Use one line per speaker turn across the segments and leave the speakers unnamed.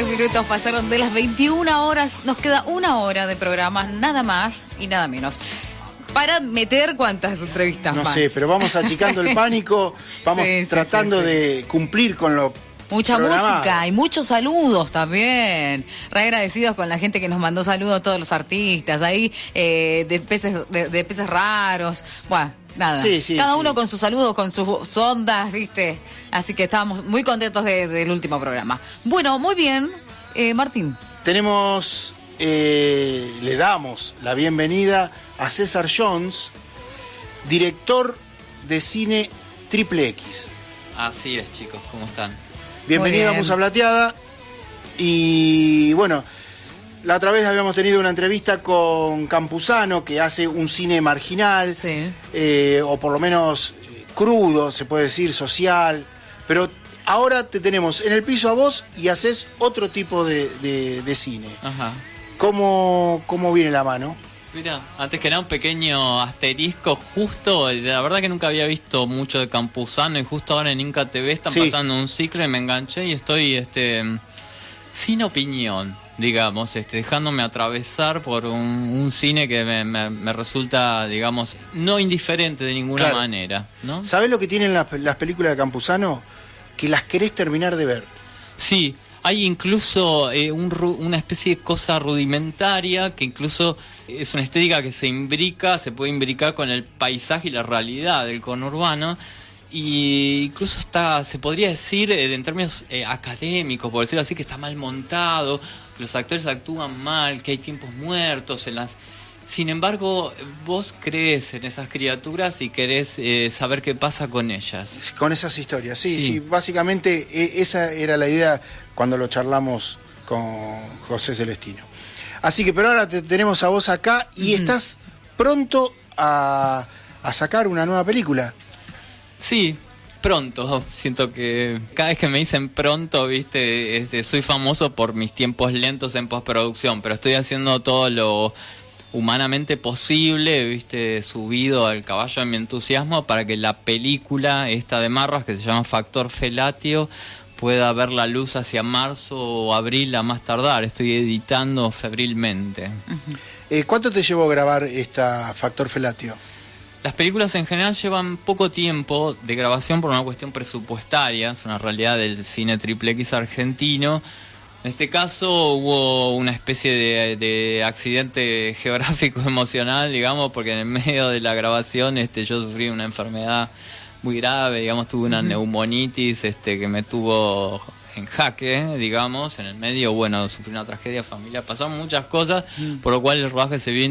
Minutos pasaron de las 21 horas. Nos queda 1 hora de programa, nada más y nada menos. Para meter cuántas entrevistas
no
más.
sé, pero vamos achicando el pánico, vamos tratando de cumplir con lo
mucha
programado.
música y muchos saludos también. Re agradecidos con la gente que nos mandó saludos, todos los artistas ahí, de peces raros. Bueno, nada. Cada uno con sus saludos, con sus ondas, ¿viste? Así que estábamos muy contentos del último programa. Bueno, muy bien. Martín.
Tenemos, le damos la bienvenida a César Jones, director de cine Triple X.
Así es, chicos, ¿cómo están?
Bienvenido a Musa Plateada. Y bueno, la otra vez habíamos tenido una entrevista con Campuzano, que hace un cine marginal, o por lo menos crudo, se puede decir, social, pero ahora te tenemos en el piso a vos y haces otro tipo de cine.
Ajá.
¿Cómo viene la mano?
Mira, antes que nada un pequeño asterisco, justo, la verdad que nunca había visto mucho de Campuzano y justo ahora en Inca TV están pasando un ciclo y me enganché y estoy sin opinión, digamos, dejándome atravesar por un cine que me resulta, digamos, no indiferente de ninguna manera, ¿no?
¿Sabés lo que tienen las películas de Campuzano? Que las querés terminar de ver.
Sí, hay incluso una especie de cosa rudimentaria que incluso es una estética que se puede imbricar con el paisaje y la realidad del conurbano. Y incluso se podría decir, en términos académicos, por decirlo así, que está mal montado, que los actores actúan mal, que hay tiempos muertos en las... Sin embargo, vos crees en esas criaturas y querés saber qué pasa con ellas.
Con esas historias, sí. Básicamente esa era la idea cuando lo charlamos con José Celestino. Así que, pero ahora te tenemos a vos acá y estás pronto a sacar una nueva película.
Sí, pronto. Siento que cada vez que me dicen pronto, viste, soy famoso por mis tiempos lentos en postproducción, pero estoy haciendo todo lo humanamente posible, viste, subido al caballo de mi entusiasmo para que la película esta de Marras, que se llama Factor Felatio, pueda ver la luz hacia marzo o abril a más tardar. Estoy editando febrilmente.
¿Cuánto te llevó grabar esta Factor Felatio?
Las películas en general llevan poco tiempo de grabación por una cuestión presupuestaria, es una realidad del cine Triple X argentino. En este caso hubo una especie de accidente geográfico emocional, digamos, porque en el medio de la grabación yo sufrí una enfermedad muy grave, digamos, tuve una neumonitis que me tuvo en jaque, digamos, en el medio, bueno, sufrí una tragedia familiar, pasaron muchas cosas, por lo cual el rodaje se vio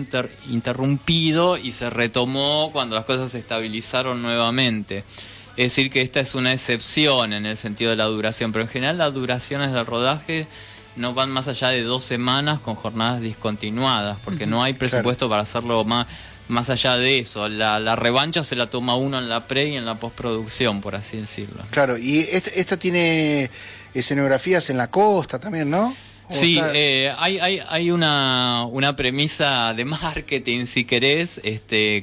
interrumpido y se retomó cuando las cosas se estabilizaron nuevamente. Es decir, que esta es una excepción en el sentido de la duración, pero en general las duraciones del rodaje no van más allá de 2 semanas con jornadas discontinuadas, porque no hay presupuesto para hacerlo más allá de eso. La revancha se la toma uno en la pre y en la postproducción, por así decirlo.
Claro, y esta tiene escenografías en la costa también, ¿no?
Sí, hay una premisa de marketing, si querés,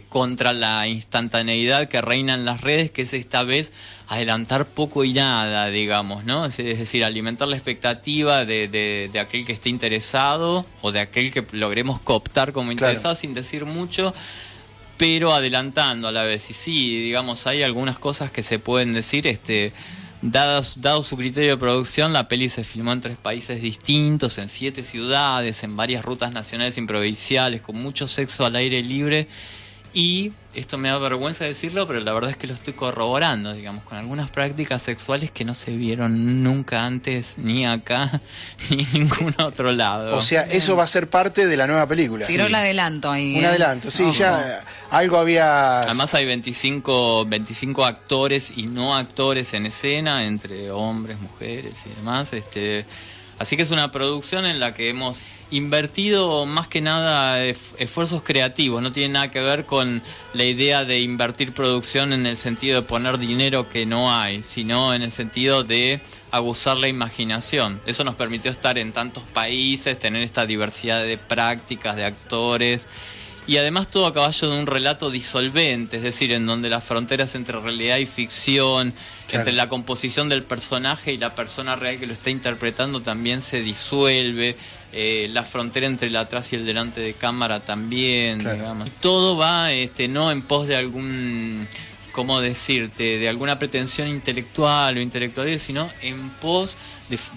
contra la instantaneidad que reina en las redes, que es esta vez adelantar poco y nada, digamos, ¿no? Es decir, alimentar la expectativa de aquel que esté interesado o de aquel que logremos cooptar como interesado, sin decir mucho, pero adelantando a la vez. Y sí, digamos, hay algunas cosas que se pueden decir, dado su criterio de producción, la peli se filmó en 3 países distintos, en 7 ciudades, en varias rutas nacionales y provinciales, con mucho sexo al aire libre. Y esto me da vergüenza decirlo, pero la verdad es que lo estoy corroborando, digamos, con algunas prácticas sexuales que no se vieron nunca antes, ni acá, ni en ningún otro lado.
O sea, eso va a ser parte de la nueva película.
Tiró el adelanto ahí.
Un adelanto, sí, ya algo había...
Además hay 25 actores y no actores en escena, entre hombres, mujeres y demás, Así que es una producción en la que hemos invertido más que nada esfuerzos creativos. No tiene nada que ver con la idea de invertir producción en el sentido de poner dinero que no hay, sino en el sentido de aguzar la imaginación. Eso nos permitió estar en tantos países, tener esta diversidad de prácticas, de actores, y además todo a caballo de un relato disolvente, es decir, en donde las fronteras entre realidad y ficción, entre la composición del personaje y la persona real que lo está interpretando también se disuelve, la frontera entre el atrás y el delante de cámara también, digamos. Todo va no en pos de algún, ¿cómo decirte?, de alguna pretensión intelectual o intelectual, sino en pos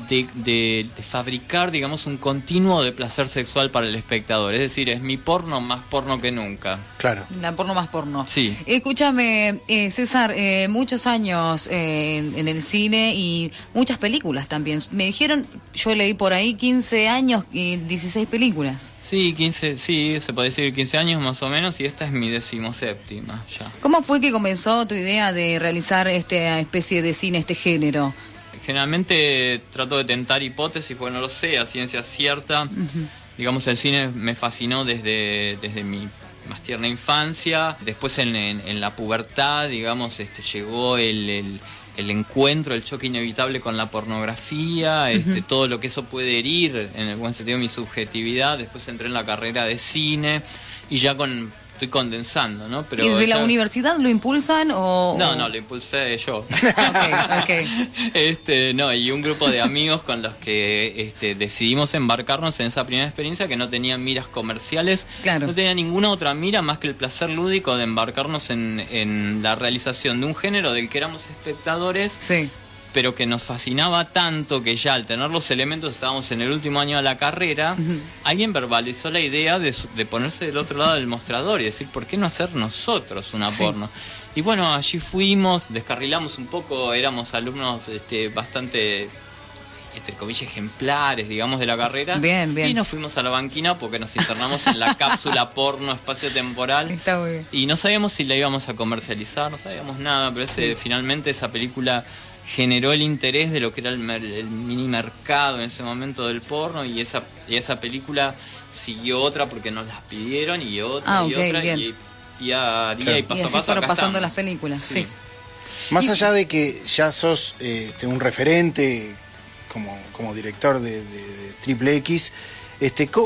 de fabricar, digamos, un continuo de placer sexual para el espectador. Es decir, es mi porno más porno que nunca.
Claro.
La porno más porno.
Sí.
Escúchame, César, muchos años en el cine y muchas películas también. Me dijeron, yo leí por ahí 15 años y 16 películas.
Sí, 15, sí, se puede decir 15 años más o menos, y esta es mi 17ª ya.
¿Cómo fue que comenzó tu idea de realizar esta especie de cine, este género?
Generalmente trato de tentar hipótesis, porque no lo sé, a ciencia cierta. Digamos, el cine me fascinó desde mi más tierna infancia. Después en la pubertad, digamos, llegó el encuentro, el choque inevitable con la pornografía, todo lo que eso puede herir, en el buen sentido, mi subjetividad. Después entré en la carrera de cine y ya estoy condensando, ¿no? Pero
¿y de la universidad lo impulsan o...?
No, lo impulsé yo.
Okay.
No, y un grupo de amigos con los que decidimos embarcarnos en esa primera experiencia, que no tenía miras comerciales, no tenía ninguna otra mira más que el placer lúdico de embarcarnos en la realización de un género del que éramos espectadores, pero que nos fascinaba tanto que ya al tener los elementos, estábamos en el último año de la carrera, alguien verbalizó la idea de ponerse del otro lado del mostrador y decir, ¿por qué no hacer nosotros una porno? Y bueno, allí fuimos, descarrilamos un poco, éramos alumnos bastante, entre comillas, ejemplares, digamos, de la carrera.
Bien.
Y nos fuimos a la banquina porque nos internamos en la cápsula porno espacio-temporal.
Está muy bien.
Y no sabíamos si la íbamos a comercializar, no sabíamos nada, pero finalmente esa película generó el interés de lo que era el mini mercado en ese momento del porno, y esa película siguió otra porque nos las pidieron, y otra y otra, y día a día, y paso a paso
fueron pasando
estamos.
las películas. Sí.
Más allá de que ya sos un referente como director de Triple X,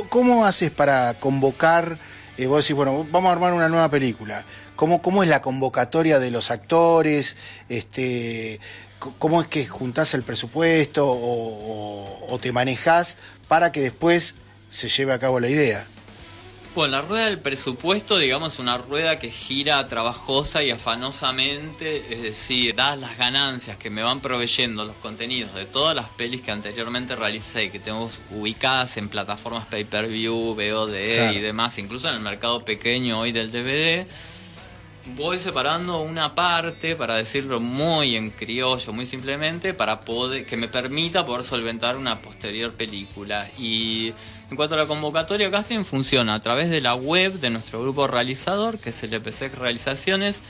¿cómo haces para convocar? Vos decís, bueno, vamos a armar una nueva película. ¿Cómo es la convocatoria de los actores? ¿Cómo es que juntás el presupuesto o te manejás para que después se lleve a cabo la idea?
Bueno, la rueda del presupuesto, digamos, es una rueda que gira trabajosa y afanosamente, es decir, dadas las ganancias que me van proveyendo los contenidos de todas las pelis que anteriormente realicé y que tengo ubicadas en plataformas pay-per-view, VOD y demás, incluso en el mercado pequeño hoy del DVD, voy separando una parte, para decirlo muy en criollo, muy simplemente, para que me permita poder solventar una posterior película. Y en cuanto a la convocatoria, casting funciona a través de la web de nuestro grupo realizador, que es el EPC Realizaciones.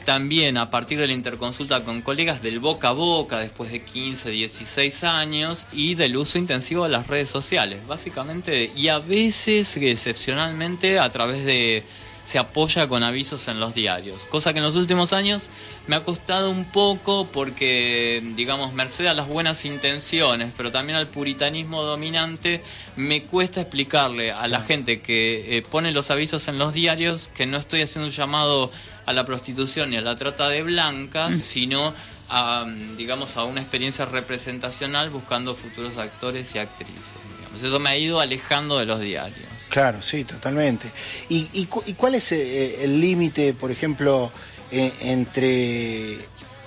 También a partir de la interconsulta con colegas, del boca a boca después de 15, 16 años, y del uso intensivo de las redes sociales, básicamente, y a veces, excepcionalmente, a través de... se apoya con avisos en los diarios, cosa que en los últimos años me ha costado un poco porque, digamos, merced a las buenas intenciones, pero también al puritanismo dominante, me cuesta explicarle a la gente que pone los avisos en los diarios que no estoy haciendo un llamado a la prostitución ni a la trata de blancas, sino a, digamos, a una experiencia representacional buscando futuros actores y actrices. Digamos. Eso me ha ido alejando de los diarios.
Claro, sí, totalmente. ¿Y cuál es el límite, por ejemplo, entre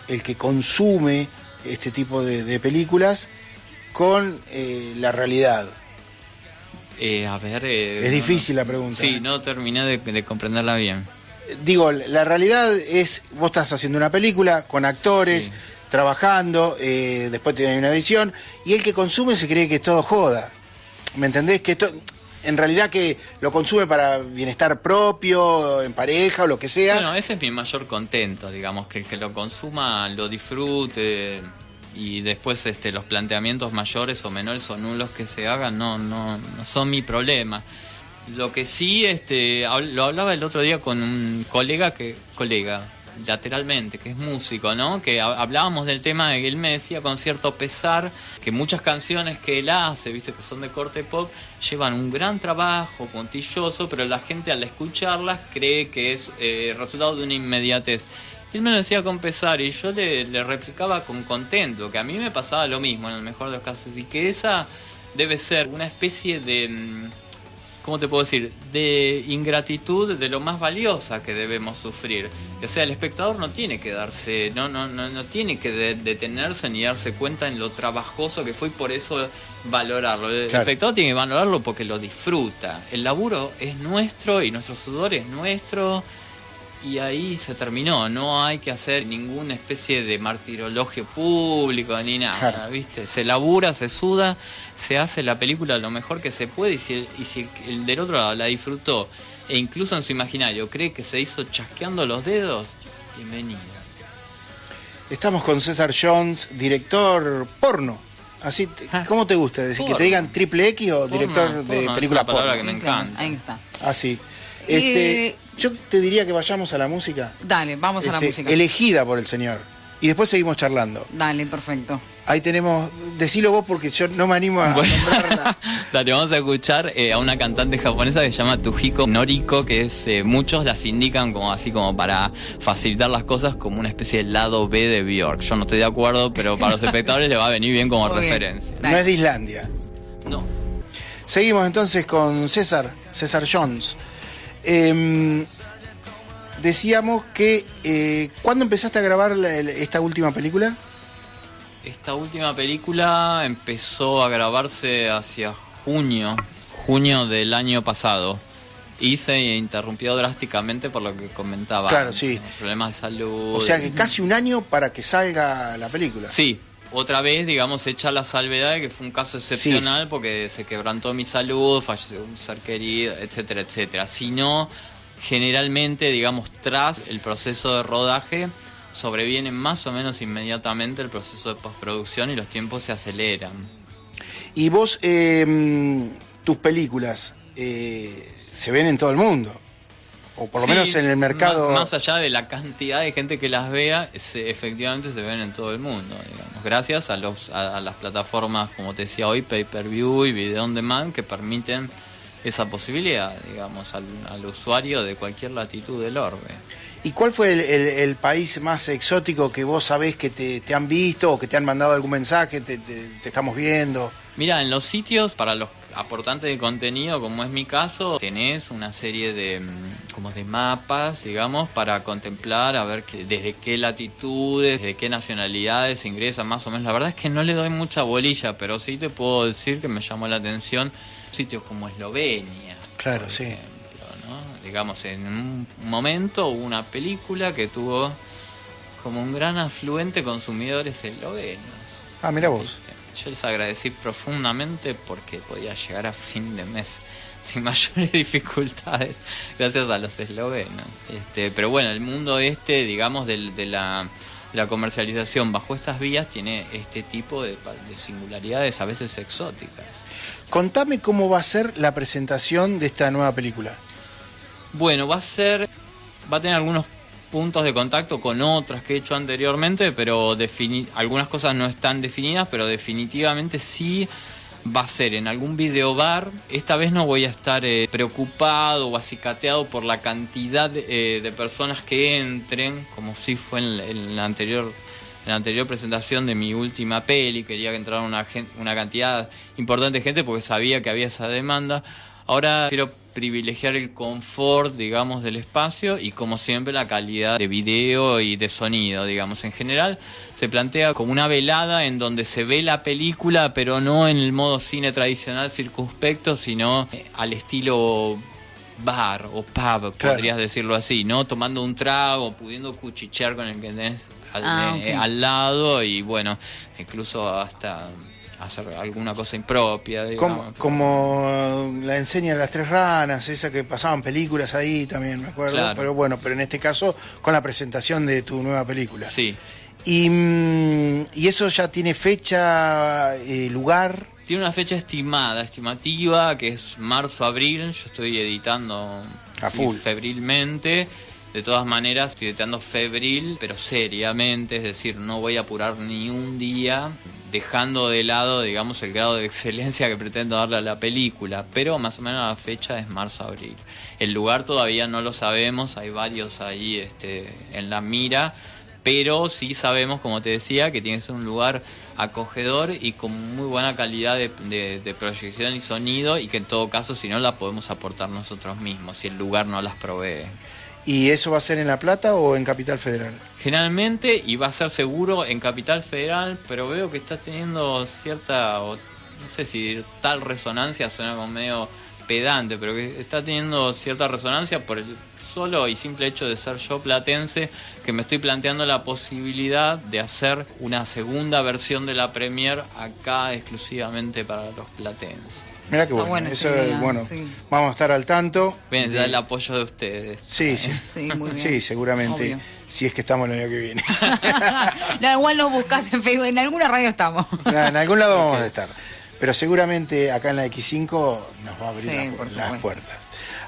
el que consume este tipo de películas con la realidad?
A ver...
es difícil la pregunta.
Sí, no terminé de comprenderla bien.
Digo, la realidad es, vos estás haciendo una película con actores, trabajando, después tiene una edición, y el que consume se cree que es todo joda. ¿Me entendés? Que esto... en realidad que lo consume para bienestar propio, en pareja o lo que sea.
Bueno, ese es mi mayor contento, digamos, que el que lo consuma lo disfrute, y después los planteamientos mayores o menores o nulos que se hagan no son mi problema. Lo que sí, lo hablaba el otro día con un colega lateralmente, que es músico, ¿no? Que hablábamos del tema de que él me decía con cierto pesar que muchas canciones que él hace, viste, que son de corte pop, llevan un gran trabajo puntilloso, pero la gente al escucharlas cree que es resultado de una inmediatez. Y él me lo decía con pesar y yo le replicaba con contento, que a mí me pasaba lo mismo en el mejor de los casos, y que esa debe ser una especie de... ¿Cómo te puedo decir? De ingratitud de lo más valiosa que debemos sufrir. O sea, el espectador no tiene que darse, no tiene que detenerse ni darse cuenta en lo trabajoso que fue y por eso valorarlo. El espectador tiene que valorarlo porque lo disfruta. El laburo es nuestro y nuestro sudor es nuestro. Y ahí se terminó, no hay que hacer ninguna especie de martirologio público ni nada, ¿viste? Se labura, se suda, se hace la película lo mejor que se puede y si el del otro lado la disfrutó e incluso en su imaginario cree que se hizo chasqueando los dedos, bienvenido.
Estamos con César Jones, director porno. Así, ¿cómo te gusta? ¿Decir que te digan triple X o director de películas porno?
Es una palabra que me encanta.
Ahí está.
Así. Yo te diría que vayamos a la música.
Dale, vamos a la música.
Elegida por el señor. Y después seguimos charlando.
Dale, perfecto.
Ahí tenemos... Decilo vos porque yo no me animo a nombrarla.
Dale, vamos a escuchar a una cantante japonesa que se llama Tujiko Noriko, que es muchos las indican como así como para facilitar las cosas como una especie de lado B de Björk. Yo no estoy de acuerdo, pero para los espectadores le va a venir bien como referencia.
No es de Islandia.
No.
Seguimos entonces con César Jones. Decíamos que ¿cuándo empezaste a grabar esta última película?
Esta última película empezó a grabarse hacia junio del año pasado y se interrumpió drásticamente por lo que comentaba.
Claro, sí.
Problemas de salud.
O sea que casi un año para que salga la película.
Sí. Otra vez, digamos, hecha la salvedad de que fue un caso excepcional porque se quebrantó mi salud, falleció un ser querido, etcétera, etcétera. Si no, generalmente, digamos, tras el proceso de rodaje, sobreviene más o menos inmediatamente el proceso de postproducción y los tiempos se aceleran.
Y vos, tus películas se ven en todo el mundo. O por lo menos en el mercado...
Más allá de la cantidad de gente que las vea, efectivamente se ven en todo el mundo, digamos. Gracias a las plataformas, como te decía hoy, Pay-Per-View y Video On Demand, que permiten esa posibilidad, digamos, al usuario de cualquier latitud del orbe.
¿Y cuál fue el país más exótico que vos sabés que te han visto o que te han mandado algún mensaje, te estamos viendo?
Mira, en los sitios, para los aportantes de contenido, como es mi caso, tenés una serie de mapas, digamos, para contemplar, a ver desde qué latitudes, desde qué nacionalidades ingresan más o menos. La verdad es que no le doy mucha bolilla, pero sí te puedo decir que me llamó la atención sitios como Eslovenia.
Claro,
por
sí.
ejemplo, ¿no? Digamos, en un momento hubo una película que tuvo como un gran afluente consumidores eslovenos.
Ah, mira vos.
Yo les agradecí profundamente porque podía llegar a fin de mes sin mayores dificultades gracias a los eslovenos. Pero bueno, el mundo digamos, de la comercialización bajo estas vías tiene este tipo de singularidades a veces exóticas.
Contame cómo va a ser la presentación de esta nueva película.
Bueno, va a tener algunos puntos de contacto con otras que he hecho anteriormente, pero algunas cosas no están definidas, pero definitivamente sí va a ser en algún videobar. Esta vez no voy a estar preocupado o acicateado por la cantidad de personas que entren, como sí fue en la anterior presentación de mi última peli. Quería que entrara una cantidad importante de gente porque sabía que había esa demanda. Ahora quiero privilegiar el confort, digamos, del espacio y, como siempre, la calidad de video y de sonido, digamos. En general se plantea como una velada en donde se ve la película, pero no en el modo cine tradicional circunspecto, sino al estilo bar o pub, podrías decirlo así, ¿no? Tomando un trago, pudiendo cuchichear con el que tenés al lado y, bueno, incluso hasta hacer alguna cosa impropia, digamos.
Como la enseña Las Tres Ranas, esa que pasaban películas ahí también, me acuerdo. Claro. Pero bueno, en este caso con la presentación de tu nueva película.
Sí.
Y eso ya tiene fecha, lugar.
Tiene una fecha estimativa, que es marzo-abril. Yo estoy editando
a full,
febrilmente. De todas maneras, estoy editando febril, pero seriamente, es decir, no voy a apurar ni un día, dejando de lado, digamos, el grado de excelencia que pretendo darle a la película, pero más o menos la fecha es marzo-abril. El lugar todavía no lo sabemos, hay varios ahí en la mira, pero sí sabemos, como te decía, que tiene que ser un lugar acogedor y con muy buena calidad de proyección y sonido, y que en todo caso, si no, la podemos aportar nosotros mismos, si el lugar no las provee.
¿Y eso va a ser en La Plata o en Capital Federal?
Generalmente, y va a ser seguro en Capital Federal, pero veo que está teniendo cierta, no sé si tal resonancia, suena como medio pedante, pero que está teniendo cierta resonancia por el solo y simple hecho de ser yo platense, que me estoy planteando la posibilidad de hacer una segunda versión de la premier acá exclusivamente para los platenses.
Mirá que bueno, eso es bueno. Sí. Vamos a estar al tanto.
Bien, da el apoyo de ustedes.
Sí, sí. Sí, muy bien. Sí, seguramente. Obvio. Si es que estamos el año que viene.
No, igual nos buscás en Facebook, en alguna radio estamos.
No, en algún lado vamos a estar. Pero seguramente acá en la X5 nos va a abrir las puertas.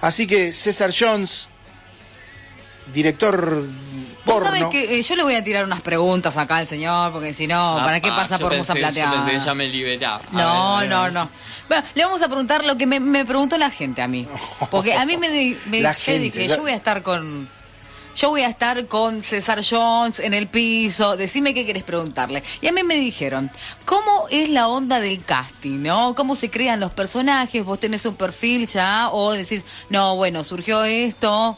Así que César Jones, director porno.
¿Vos sabés que yo le voy a tirar unas preguntas acá al señor? Porque si no, ¿para qué pasa por Musa Plateada?
Yo pensé que ya me liberaba.
No. Bueno, le vamos a preguntar lo que me preguntó la gente a mí. Porque a mí yo dije, yo voy a estar con César Jones en el piso, decime qué querés preguntarle. Y a mí me dijeron, ¿cómo es la onda del casting, no? ¿Cómo se crean los personajes? ¿Vos tenés un perfil ya? ¿O decís, no, bueno, surgió esto?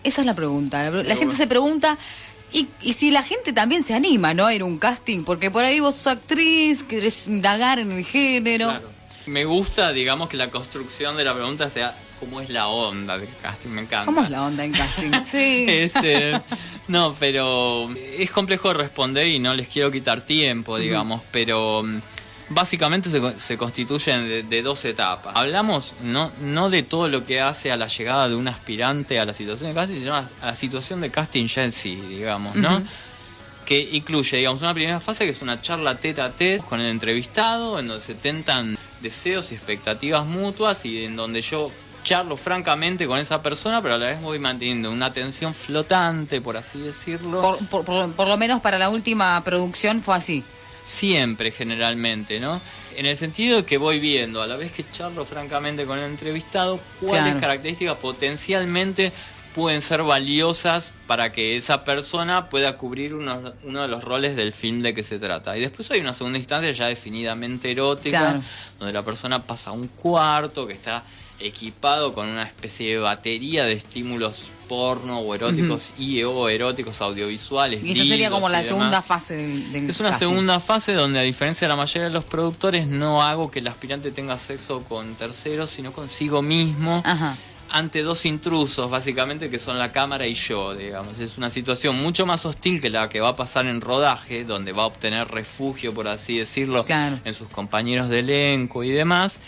Esa es la pregunta. La gente se pregunta, y si la gente también se anima, ¿no? A ir a un casting, porque por ahí vos sos actriz, querés indagar en el género.
Claro. Me gusta, digamos, que la construcción de la pregunta sea ¿cómo es la onda del casting? Me encanta.
¿Cómo es la onda en casting? Sí.
No, pero es complejo responder y no les quiero quitar tiempo, digamos, pero básicamente se constituyen de dos etapas. Hablamos no de todo lo que hace a la llegada de un aspirante a la situación de casting, sino a la situación de casting ya en sí, digamos, ¿no? Que incluye, digamos, una primera fase que es una charla tete a tete con el entrevistado, en donde se tentan deseos y expectativas mutuas y en donde yo charlo francamente con esa persona, pero a la vez voy manteniendo una atención flotante, por así decirlo.
Por lo menos para la última producción fue así.
Siempre, generalmente, ¿no? En el sentido de que voy viendo, a la vez que charlo francamente con el entrevistado, cuáles características potencialmente pueden ser valiosas para que esa persona pueda cubrir uno de los roles del film de que se trata. Y después hay una segunda instancia ya definidamente erótica, donde la persona pasa a un cuarto que está equipado con una especie de batería de estímulos porno o eróticos o eróticos audiovisuales.
Y esa sería como la segunda fase del
Es una
casting.
segunda fase donde, a diferencia de la mayoría de los productores, no hago que el aspirante tenga sexo con terceros, sino consigo mismo.
Ajá.
Ante dos intrusos, básicamente, que son la cámara y yo, digamos. Es una situación mucho más hostil que la que va a pasar en rodaje, donde va a obtener refugio, por así decirlo, en sus compañeros de elenco y demás.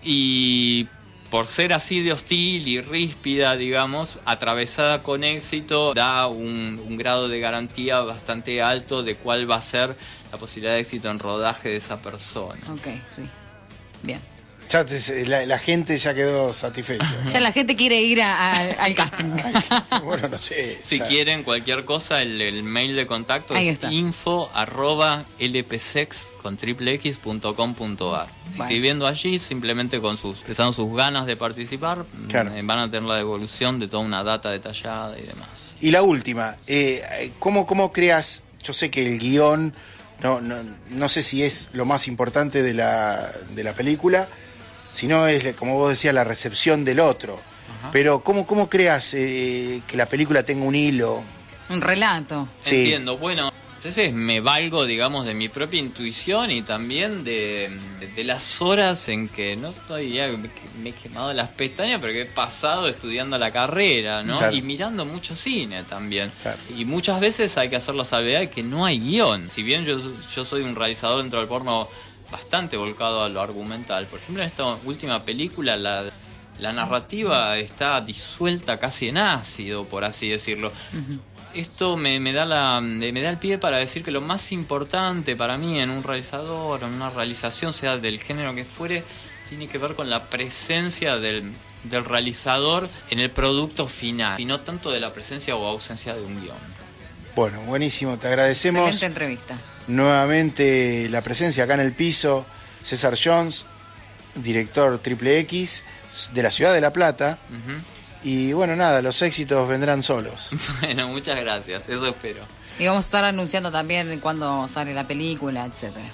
Y por ser así de hostil y ríspida, digamos, atravesada con éxito, da un grado de garantía bastante alto de cuál va a ser la posibilidad de éxito en rodaje de esa persona.
Ok, sí. Bien.
Ya la gente ya quedó satisfecha, ¿no?
Ya la gente quiere ir al casting.
Bueno, no sé.
Si quieren cualquier cosa, el mail de contacto es info@lpsex.com.ar. Escribiendo allí, simplemente expresando sus ganas de participar, van a tener la devolución de toda una data detallada y demás.
Y la última, ¿cómo creas? Yo sé que el guión, no sé si es lo más importante de la película, sino es, como vos decías, la recepción del otro. Ajá. Pero ¿cómo creas que la película tenga un hilo?
Un relato.
Sí. Entiendo. Bueno, entonces me valgo, digamos, de mi propia intuición y también de las horas en que no todavía me he quemado las pestañas, pero que he pasado estudiando la carrera, ¿no? Claro. Y mirando mucho cine también. Claro. Y muchas veces hay que hacer la salvedad de que no hay guión. Si bien yo soy un realizador dentro del porno bastante volcado a lo argumental. Por ejemplo, en esta última película la narrativa está disuelta casi en ácido, por así decirlo. esto me da el pie para decir que lo más importante para mí en un realizador, en una realización, sea del género que fuere, tiene que ver con la presencia del realizador en el producto final, y no tanto de la presencia o ausencia de un guión.
Bueno, buenísimo, te agradecemos.
Excelente entrevista.
Nuevamente la presencia acá en el piso, César Jones, director Triple X de la ciudad de La Plata. Y bueno, nada, los éxitos vendrán solos.
Bueno, muchas gracias, eso espero.
Y vamos a estar anunciando también cuándo sale la película, etcétera.